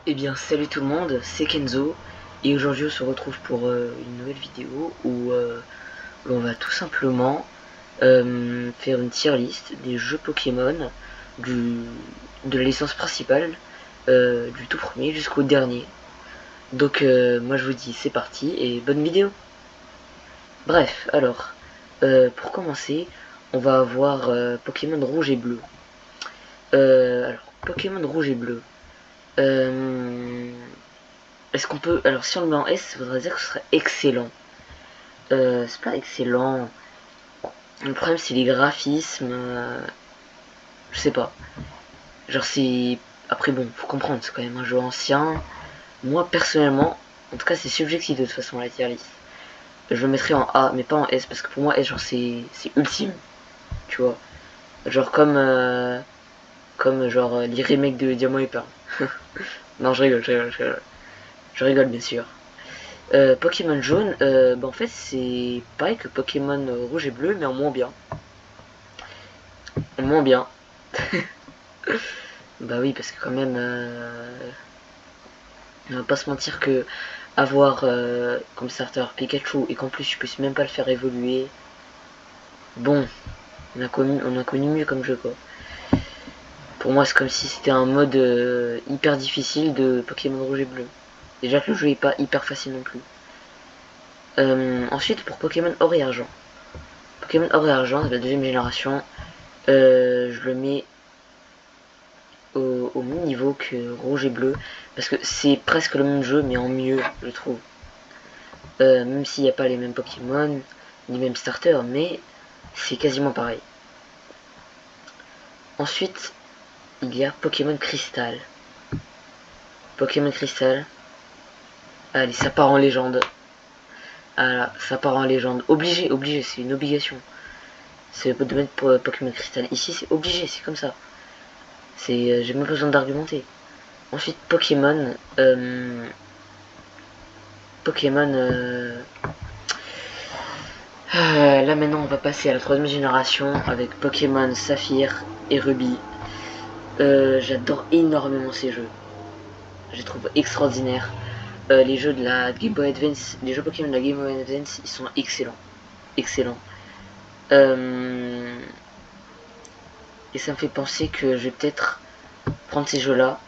Eh bien salut tout le monde, c'est Kenzo et aujourd'hui on se retrouve pour une nouvelle vidéo où on va tout simplement faire une tier list des jeux Pokémon de la licence principale, du tout premier jusqu'au dernier. Donc moi je vous dis c'est parti et bonne vidéo. Bref, alors pour commencer on va avoir Pokémon rouge et bleu. Alors Pokémon rouge et bleu. Est-ce qu'on peut... Alors si on le met en S, ça voudrait dire que ce serait excellent. C'est pas excellent. Le problème c'est les graphismes. Je sais pas. Genre c'est... Après bon, faut comprendre, c'est quand même un jeu ancien. Moi personnellement, en tout cas c'est subjectif de toute façon la tier list. Je le mettrais en A, mais pas en S, parce que pour moi S genre c'est ultime. Tu vois. Genre comme genre les remakes de Diamant et Perle. Non je rigole, je rigole bien sûr. Pokémon jaune, en fait c'est pareil que Pokémon rouge et bleu, mais en moins bien. En moins bien. Bah oui, parce que quand même, on va pas se mentir que avoir comme starter Pikachu et qu'en plus tu puisses même pas le faire évoluer. Bon, on a connu mieux comme jeu quoi. Pour moi c'est comme si c'était un mode hyper difficile de Pokémon rouge et bleu. Déjà que le jeu est pas hyper facile non plus. Ensuite pour Pokémon or et argent. Pokémon or et argent, c'est la deuxième génération. Je le mets au même niveau que rouge et bleu parce que c'est presque le même jeu mais en mieux je trouve. Même s'il n'y a pas les mêmes Pokémon ni mêmes starters, mais c'est quasiment pareil. Ensuite il y a Pokémon Cristal. Pokémon Cristal, allez ça part en légende. Ah ça part en légende, obligé, c'est une obligation. C'est de mettre pour Pokémon Cristal ici, c'est obligé, c'est comme ça. C'est j'ai même pas besoin d'argumenter. Ensuite Pokémon là maintenant on va passer à la troisième génération avec Pokémon Saphir et Ruby. J'adore énormément ces jeux. Je les trouve extraordinaires. Les jeux de la Game Boy Advance, les jeux Pokémon de la Game Boy Advance, ils sont excellents. Excellents. Et ça me fait penser que je vais peut-être prendre ces jeux-là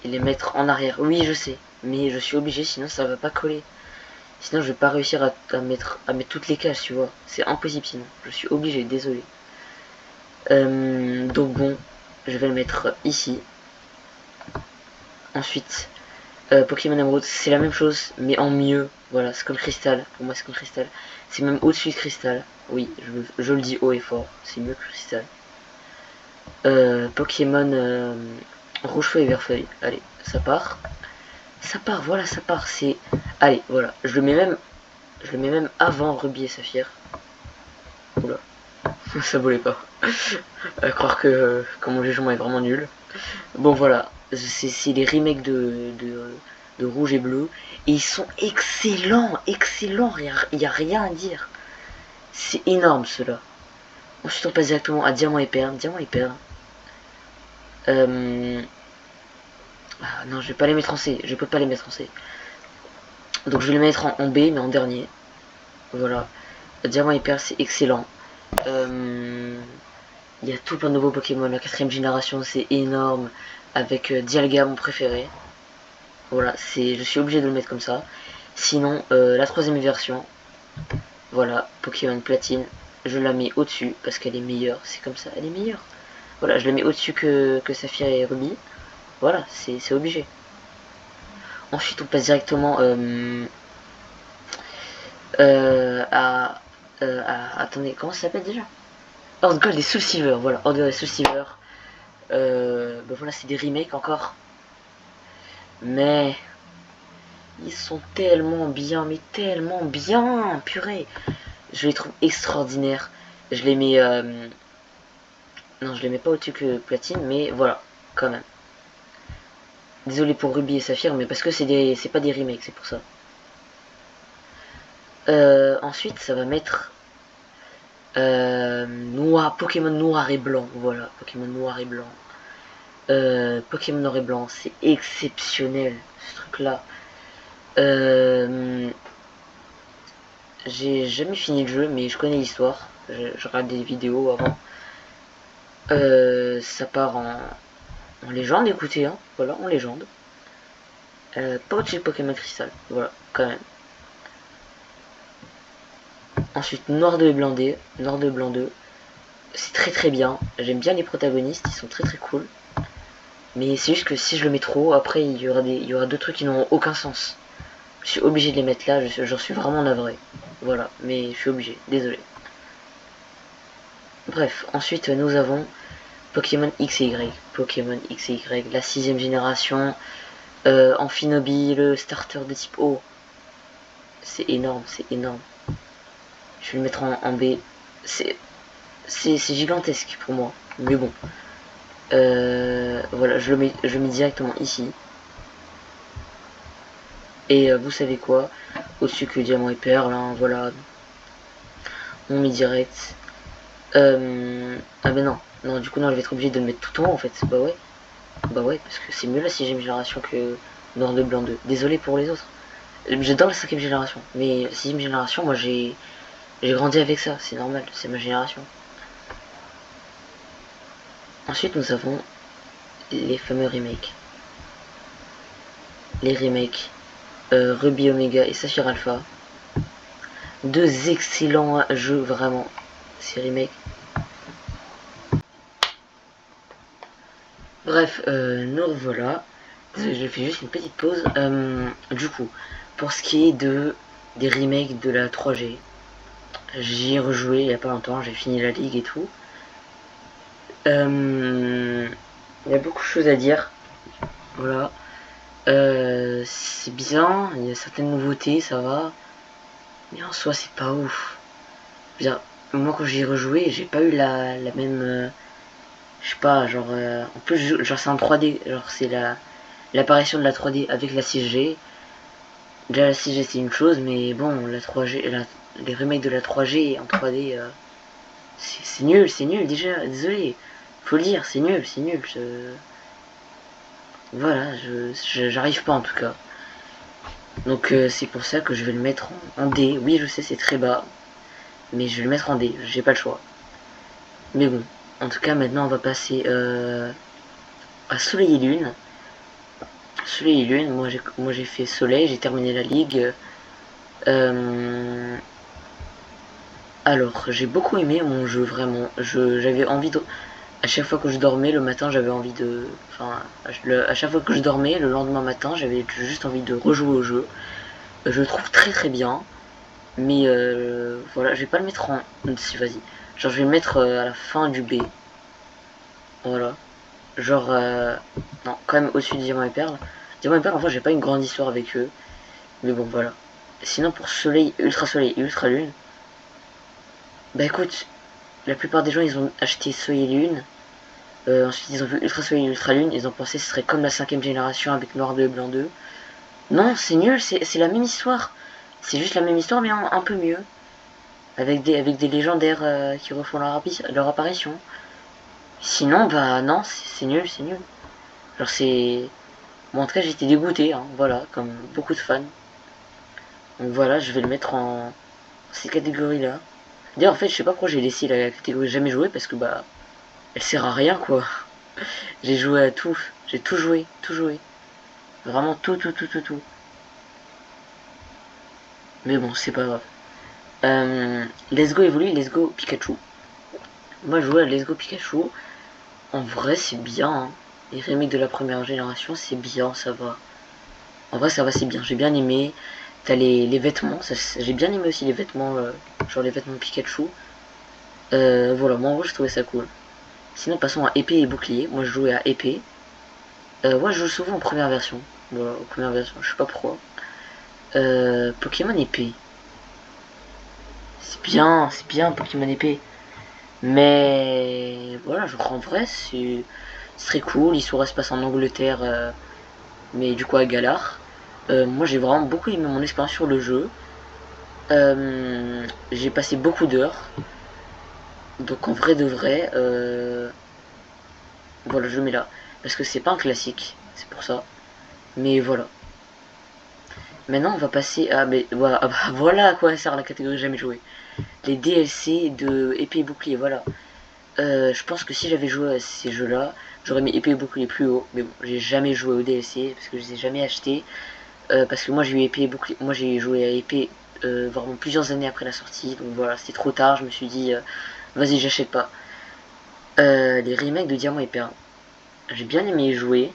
et les mettre en arrière. Oui, je sais, mais je suis obligé, sinon ça va pas coller. Sinon, je vais pas réussir à mettre toutes les cases, tu vois. C'est impossible sinon. Je suis obligé, désolé. Donc bon, je vais le mettre ici. Ensuite, Pokémon Emerald, c'est la même chose, mais en mieux. Voilà, c'est comme Cristal. Pour moi, c'est comme Cristal. C'est même au-dessus de Cristal. Oui, je le dis haut et fort. C'est mieux que Cristal. Pokémon Rouge Feuille et Vert Feuille. Allez, ça part. Ça part, voilà, ça part. C'est. Allez, voilà. Je le mets même avant Ruby et Saphir. Oula. Ça volait pas. Croire que mon jugement est vraiment nul. Bon voilà, c'est les remakes de Rouge et Bleu. Et ils sont excellents, excellents, il n'y a rien à dire. C'est énorme cela. Ensuite on passe directement à Diamant et Perle. Diamant et Perle. Ah, non, je vais pas les mettre en C, je peux pas les mettre en C. Donc je vais les mettre en B, mais en dernier. Voilà. Diamant et Perle, c'est excellent. Il y a tout plein de nouveaux Pokémon. La quatrième génération, c'est énorme. Avec Dialga, mon préféré. Voilà, je suis obligé de le mettre comme ça. Sinon, la troisième version, voilà, Pokémon Platine, je la mets au-dessus parce qu'elle est meilleure. C'est comme ça, elle est meilleure. Voilà, je la mets au-dessus que Saphir et Ruby. Voilà, c'est obligé. Ensuite, on passe directement attendez, comment ça s'appelle déjà? Horde Gold et Soul Silver, voilà, Horde Gold et Soul Silver. Voilà, c'est des remakes encore. Mais ils sont tellement bien, mais tellement bien, purée. Je les trouve extraordinaires. Je les mets... non, je les mets pas au-dessus que Platine, mais voilà, quand même. Désolé pour Ruby et Saphir, mais parce que c'est pas des remakes, c'est pour ça. Ensuite, ça va mettre... Pokémon noir et blanc, voilà, Pokémon noir et blanc. Pokémon Noir et Blanc, c'est exceptionnel ce truc là. J'ai jamais fini le jeu, mais je connais l'histoire. Je regarde des vidéos avant. Ça part en légende, écoutez, hein. Voilà, en légende. Pas au-dessus de Pokémon Crystal, voilà, quand même. Ensuite, Noir 2 et Blanc 2, Noir 2 Blanc 2. C'est très très bien. J'aime bien les protagonistes, ils sont très très cool. Mais c'est juste que si je le mets trop, après il y aura deux trucs qui n'auront aucun sens. Je suis obligé de les mettre là, j'en suis vraiment navré. Voilà, mais je suis obligé, désolé. Bref, ensuite nous avons Pokémon X et Y. Pokémon X et Y, la 6ème génération. Amphinobi, le starter de type O. C'est énorme, c'est énorme. Je vais le mettre en B. C'est gigantesque pour moi. Mais bon. Voilà, je le mets directement ici. Et vous savez quoi? Au-dessus que Diamant et Perle, hein, voilà. On met direct. Ah ben non. Non, du coup, non, je vais être obligé de le mettre tout en haut en fait. Bah ouais. Bah ouais, parce que c'est mieux la 6ème génération que Noir 2 Blanc 2. Désolé pour les autres. J'adore la 5ème génération. Mais 6ème génération, moi j'ai grandi avec ça. C'est normal, c'est ma génération. Ensuite, nous avons les fameux remakes. Les remakes. Ruby Omega et Saphir Alpha. Deux excellents jeux, vraiment. Ces remakes. Bref, nous revoilà. Je fais juste une petite pause. Du coup, pour ce qui est des remakes de la 3G, j'y ai rejoué il n'y a pas longtemps, j'ai fini la ligue et tout. Il y a beaucoup de choses à dire. Voilà. C'est bien, il y a certaines nouveautés, ça va. Mais en soi, c'est pas ouf. Je veux dire, moi, quand j'y ai rejoué, j'ai pas eu la même. Je sais pas, genre. En plus, genre, c'est en 3D. Genre, c'est l'apparition de la 3D avec la 6G. Déjà, la 6G, c'est une chose, mais bon, la 3G, les remakes de la 3G en 3D, c'est nul, déjà. Désolé. Faut le dire, c'est nul, c'est nul. Voilà, j'arrive pas en tout cas. Donc c'est pour ça que je vais le mettre en D. Oui, je sais, c'est très bas. Mais je vais le mettre en D, j'ai pas le choix. Mais bon, en tout cas, maintenant on va passer à Soleil et Lune. Soleil et Lune, moi j'ai fait Soleil, j'ai terminé la ligue. Alors, j'ai beaucoup aimé mon jeu, vraiment. J'avais envie de... À chaque fois que je dormais le matin, j'avais envie de... Enfin, à chaque fois que je dormais, le lendemain matin, j'avais juste envie de rejouer au jeu. Je le trouve très très bien. Mais voilà, je vais pas le mettre en... Si, vas-y. Genre, je vais le mettre à la fin du B. Voilà. Genre, non, quand même au-dessus de Diamant et Perle. Diamant et Perle, en fait, j'ai pas une grande histoire avec eux. Mais bon, voilà. Sinon, pour Soleil, Ultra Soleil et Ultra Lune, bah écoute, la plupart des gens, ils ont acheté Soleil et Lune. Ensuite, ils ont vu Ultra Soleil et Ultra Lune. Ils ont pensé que ce serait comme la 5ème génération avec Noir 2 et Blanc 2. Non, c'est nul, c'est la même histoire. C'est juste la même histoire, mais un peu mieux. Avec des légendaires qui refont leur apparition. Sinon, bah non, c'est nul, c'est nul. Genre, c'est. Bon, en tout cas, j'ai été dégoûté, hein, voilà, comme beaucoup de fans. Donc voilà, je vais le mettre en ces catégories-là. D'ailleurs, en fait, je sais pas pourquoi j'ai laissé la catégorie jamais joué parce que bah, elle sert à rien, quoi. J'ai joué à tout, j'ai tout joué, tout joué. Vraiment tout, tout, tout, tout, tout. Mais bon, c'est pas grave. Let's Go évolue, Let's Go Pikachu. Moi, je jouais à Let's Go Pikachu. En vrai, c'est bien. Hein. Les remakes de la première génération, c'est bien, ça va. En vrai, ça va, c'est bien. J'ai bien aimé. T'as les vêtements. J'ai bien aimé aussi les vêtements, genre les vêtements Pikachu. Voilà, moi en vrai, je trouvais ça cool. Sinon, passons à épée et bouclier. Moi, je jouais à épée. Ouais, je joue souvent en première version. Voilà, en première version, je sais pas pourquoi. Pokémon épée. C'est bien Pokémon épée. Mais voilà, je crois en vrai, c'est très cool. L'histoire se passe en Angleterre, mais du coup à Galar. Moi j'ai vraiment beaucoup aimé mon expérience sur le jeu. J'ai passé beaucoup d'heures. Donc en vrai de vrai, voilà, je le mets là. parce que c'est pas un classique, c'est pour ça. Mais voilà. Maintenant, on va passer à... Mais, voilà, ah bah, voilà à quoi sert la catégorie jamais joué. Les DLC de épée et bouclier, voilà. Je pense que si j'avais joué à ces jeux-là, j'aurais mis épée et bouclier plus haut. Mais bon, j'ai jamais joué au DLC, parce que je les ai jamais achetés. Parce que moi j'ai eu épée et bouclier. Moi j'ai joué à épée vraiment plusieurs années après la sortie. Donc voilà, c'était trop tard, je me suis dit, vas-y, j'achète pas. Les remakes de Diamant et Perle. J'ai bien aimé y jouer.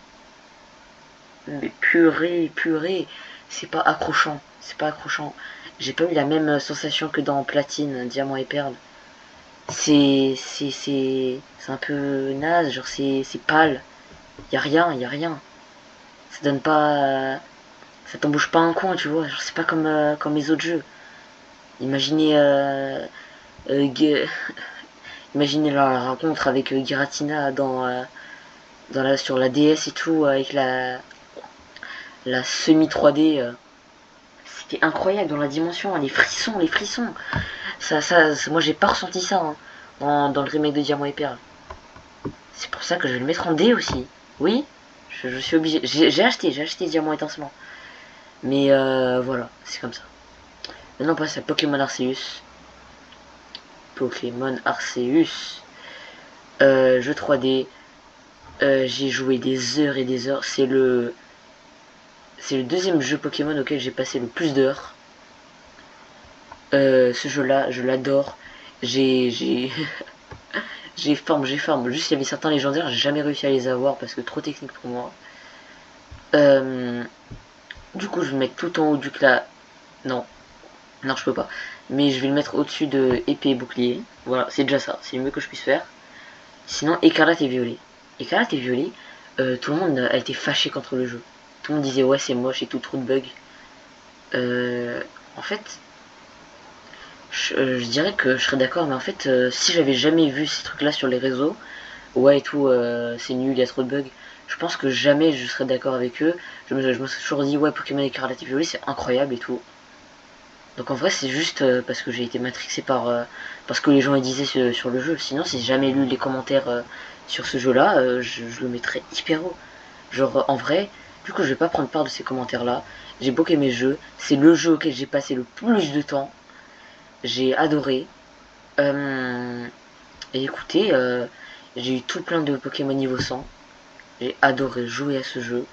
Mais purée, purée, c'est pas accrochant. C'est pas accrochant. J'ai pas eu la même sensation que dans Platine, Diamant et Perle. C'est un peu naze, genre c'est pâle. Y a rien, y a rien. Ça donne pas. Ça t'embouche pas un coin, tu vois. Genre, c'est pas comme les autres jeux. Imaginez, euh, imaginez la rencontre avec Giratina sur la DS et tout, avec la semi 3D. C'était incroyable dans la dimension, les frissons, les frissons. Moi j'ai pas ressenti ça hein, dans le remake de Diamant et Perle. C'est pour ça que je vais le mettre en D aussi. Oui, je suis obligé. J'ai acheté Diamant étincelant. Mais voilà, c'est comme ça. Maintenant on passe à Pokémon Arceus. Pokémon Arceus. Jeu 3D. J'ai joué des heures et des heures. C'est le deuxième jeu Pokémon auquel j'ai passé le plus d'heures. Ce jeu-là, je l'adore. J'ai j'ai farm. Juste il y avait certains légendaires, j'ai jamais réussi à les avoir parce que trop technique pour moi. Du coup, je vais le mettre tout en haut du class. Non, non, je peux pas. Mais je vais le mettre au-dessus de épée et bouclier. Voilà, c'est déjà ça. C'est le mieux que je puisse faire. Sinon, écarlate et violet. Écarlate et violet, tout le monde a été fâché contre le jeu. Tout le monde disait ouais, c'est moche et tout, trop de bugs. En fait, je dirais que je serais d'accord, mais en fait, si j'avais jamais vu ces trucs-là sur les réseaux, ouais et tout, c'est nul, il y a trop de bugs, je pense que jamais je serais d'accord avec eux. Je me suis toujours dit, ouais, Pokémon Écarlate et Violet, c'est incroyable et tout. Donc en vrai, c'est juste parce que j'ai été matrixé parce que les gens disaient sur le jeu. Sinon, si j'ai jamais lu les commentaires sur ce jeu-là, je le mettrais hyper haut. Genre, en vrai, du coup, je vais pas prendre part de ces commentaires-là. J'ai beaucoup aimé le jeu. C'est le jeu auquel j'ai passé le plus de temps. J'ai adoré. Et écoutez, j'ai eu tout plein de Pokémon niveau 100. J'ai adoré jouer à ce jeu.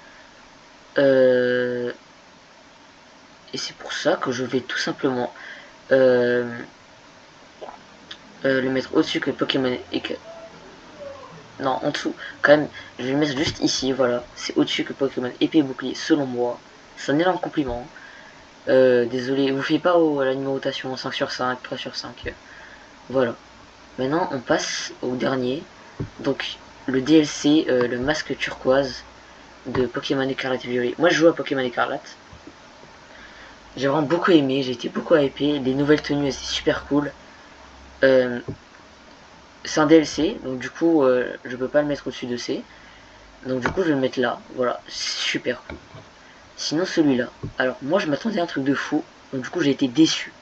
Et c'est pour ça que je vais tout simplement le mettre au-dessus que Pokémon et que... Non, en dessous. Quand même, je vais le mettre juste ici, voilà. C'est au-dessus que Pokémon épée et bouclier, selon moi. C'est un énorme compliment. Désolé, vous faites pas à la numérotation 5 sur 5, 3 sur 5. Voilà. Maintenant, on passe au dernier. Donc, le DLC, le masque turquoise de Pokémon Écarlate et Violet. Moi, je joue à Pokémon Écarlate. J'ai vraiment beaucoup aimé, j'ai été beaucoup hypé. Les nouvelles tenues, c'est super cool. C'est un DLC, donc du coup, je peux pas le mettre au-dessus de C. Donc du coup, je vais le mettre là. Voilà, super cool. Sinon, celui-là. Alors, moi, je m'attendais à un truc de fou. Donc du coup, j'ai été déçu.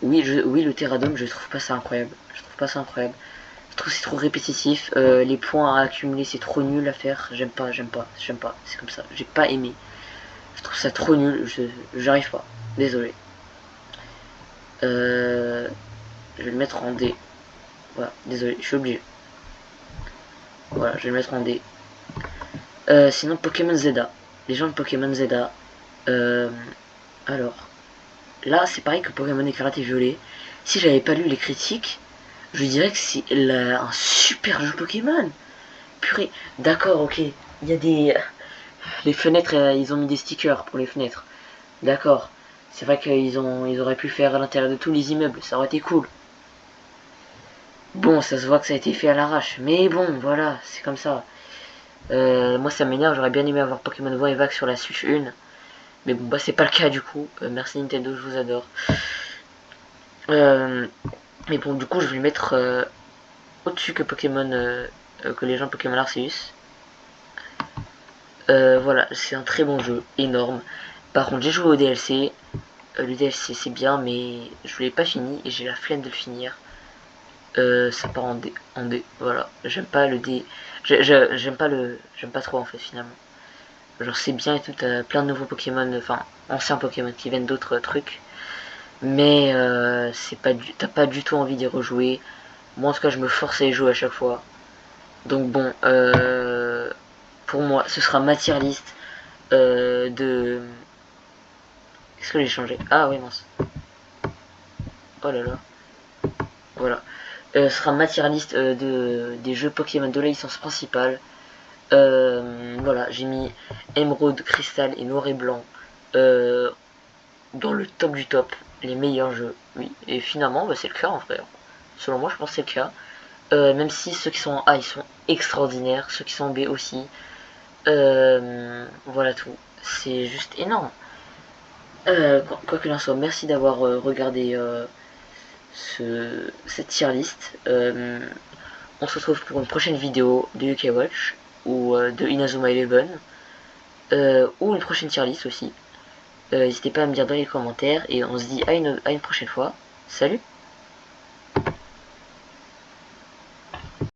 Oui, le Terradome, je trouve pas ça incroyable. Je trouve pas ça incroyable. Je trouve c'est trop répétitif. Les points à accumuler, c'est trop nul à faire. J'aime pas. C'est comme ça. J'ai pas aimé. Je trouve ça trop nul. J'arrive pas. Désolé. Je vais le mettre en D. Voilà, désolé, je suis obligé. Voilà, je vais le mettre en D. Sinon, Pokémon Zeta. Les gens de Pokémon Zeta. Alors, là, c'est pareil que Pokémon Écarlate et Violet. Si j'avais pas lu les critiques, je dirais que c'est un super jeu Pokémon. Purée, d'accord, ok. Il y a des... Les fenêtres, ils ont mis des stickers pour les fenêtres. D'accord. C'est vrai qu'ils auraient pu faire à l'intérieur de tous les immeubles, ça aurait été cool. Bon, ça se voit que ça a été fait à l'arrache, mais bon, voilà, c'est comme ça. Moi, ça m'énerve, j'aurais bien aimé avoir Pokémon Voix et Vague sur la Switch 1. Mais bon, bah, c'est pas le cas du coup. Merci Nintendo, je vous adore. Mais bon, du coup, je vais le mettre au-dessus que Pokémon, que les gens Pokémon Arceus. Voilà, c'est un très bon jeu, énorme. Par contre, j'ai joué au DLC. Le DLC, c'est bien, mais je l'ai pas fini et j'ai la flemme de le finir. Ça part en D, voilà, j'aime pas le D. J'aime pas trop en fait finalement. Genre c'est bien et tout, t'as plein de nouveaux Pokémon, enfin anciens Pokémon qui viennent d'autres trucs. Mais t'as pas du tout envie d'y rejouer. Moi en tout cas je me force à y jouer à chaque fois. Donc bon, pour moi ce sera ma tier list de... Qu'est-ce que j'ai changé? Ah oui mince. Oh là là. Voilà. Ce sera ma tier list des jeux Pokémon de la licence principale. Voilà, j'ai mis Émeraude, Cristal et Noir et Blanc dans le top du top, les meilleurs jeux. Oui, et finalement, bah, c'est le cas en vrai. Selon moi, je pense que c'est le cas. Même si ceux qui sont en A, ils sont extraordinaires, ceux qui sont en B aussi. Voilà tout. C'est juste énorme. Quoi qu'il en soit, merci d'avoir regardé cette tier list. On se retrouve pour une prochaine vidéo de UK Watch ou de Inazuma Eleven ou une prochaine tier list aussi. N'hésitez pas à me dire dans les commentaires et on se dit à une prochaine fois. Salut!